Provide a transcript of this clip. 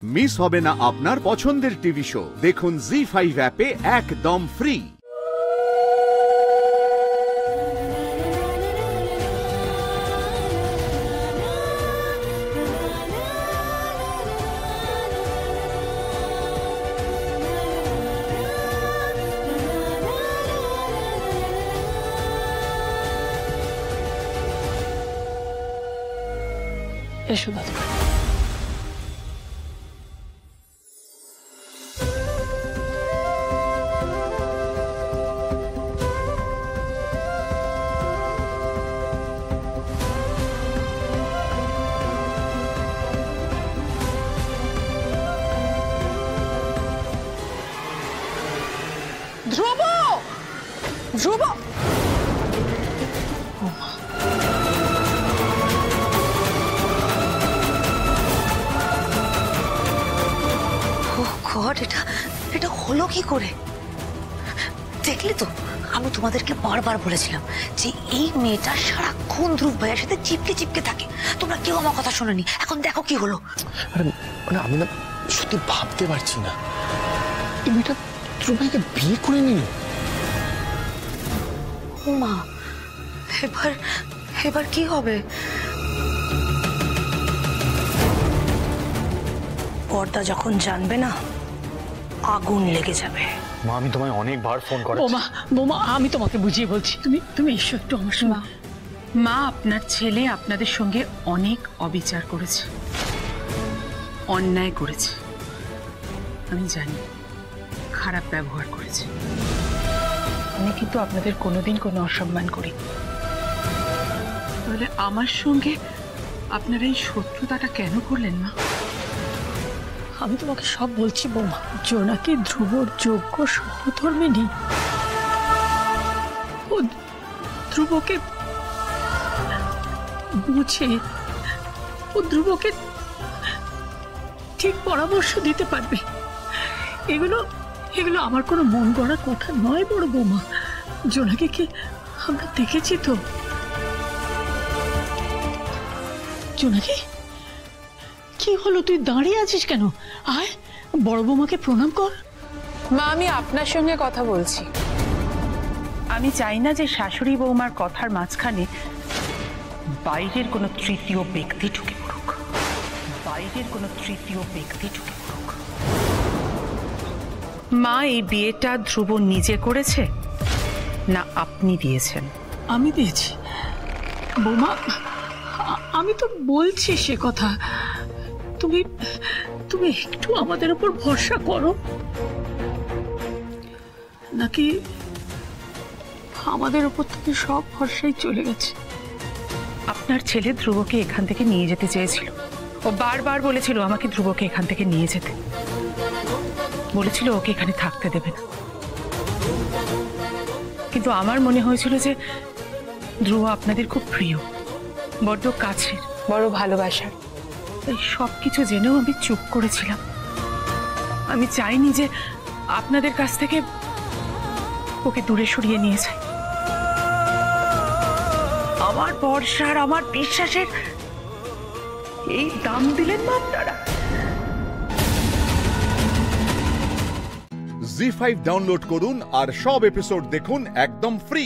Miss হবে না আপনার পছন্দের টিভি শো। দেখুন জি5 অ্যাপে একদম ফ্রি। এসো দাদা। ধ্রুব, ধ্রুব, এটা হলো কি করে? দেখলে তো, আমি তোমাদেরকে বারবার বলেছিলাম যে এই মেয়েটা সারাক্ষণ ধ্রুব ভাইয়ের সাথে চিপকে চিপকে থাকে। তোমরা কেউ আমার কথা শোনোনি। এখন দেখো কি হলো। আরে আমি না সত্যি ভাবতে পারছি না, এই মেয়েটা ধ্রুব ভাইকে বিয়ে করে নিল। মা, এবার কি হবে? পর্দা যখন জানবে না, আগুন লেগে যাবে। মা, আমি তোমায় অনেকবার ফোন করেছি। বোমা, আমি তোমাকে বুঝিয়ে বলছি, তুমি এসো একটু আমার সঙ্গে। মা, আপনার ছেলে আপনাদের সঙ্গে অনেক অবিচার করেছে, অন্যায় করেছে, আমি জানি, খারাপ ব্যবহার করেছে। আমি কিন্তু আপনাদের কোনোদিন কোনো অসম্মান করি। তাহলে আমার সঙ্গে আপনারা এই শত্রুতাটা কেন করলেন না? আমি তোমাকে সব বলছি বৌমা। জোনাকি ধ্রুবর যোগ্য সহধর্মিণী। ও ধ্রুবকে বুঝে, ও ধ্রুবকে ঠিক পরামর্শ দিতে পারবে। এগুলো আমার কোনো মন গড়া কথা নয় বড় বৌমা। জোনাকিকে আমরা দেখেছি তো। জোনাকি, কি হলো? তুই দাঁড়িয়ে আছিস কেন? আয়, বড় বৌমাকে প্রণাম কর। মা, আমি আপনার সঙ্গে কথা বলছি। আমি চাই না যে শাশুড়ি বৌমার কথার মাঝখানে বাইরের কোনো তৃতীয় ব্যক্তি ঢুকে পড়ুক। মা, এই বিয়েটা ধ্রুব নিজে করেছে না আপনি দিয়েছেন? আমি দিয়েছি বৌমা। আমি তো বলছি সে কথা। তুমি একটু আমাদের উপর ভরসা করো, নাকি আমাদের উপর থেকে সব ভরসাই চলে গেছে? আপনার ছেলে ধ্রুবকে এখান থেকে নিয়ে যেতে চেয়েছিল। ও বারবার বলেছিল আমাকে ধ্রুবকে এখান থেকে নিয়ে যেতে, বলেছিল ওকে এখানে থাকতে দেবে না। কিন্তু আমার মনে হয়েছিল যে ধ্রুব আপনাদের খুব প্রিয়, বড্ড কাছের, বড় ভালোবাসার। তাই সবকিছু জেনেও আমি চুপ করেছিলাম। আমি চাইনি যে আপনাদের কাছ থেকে ওকে দূরে সরিয়ে নিয়ে যায়। আমার ভরসার, আমার বিশ্বাসের এই দাম দিলেন না আপনারা। জি5 ডাউনলোড করুন আর সব এপিসোড দেখুন একদম ফ্রি।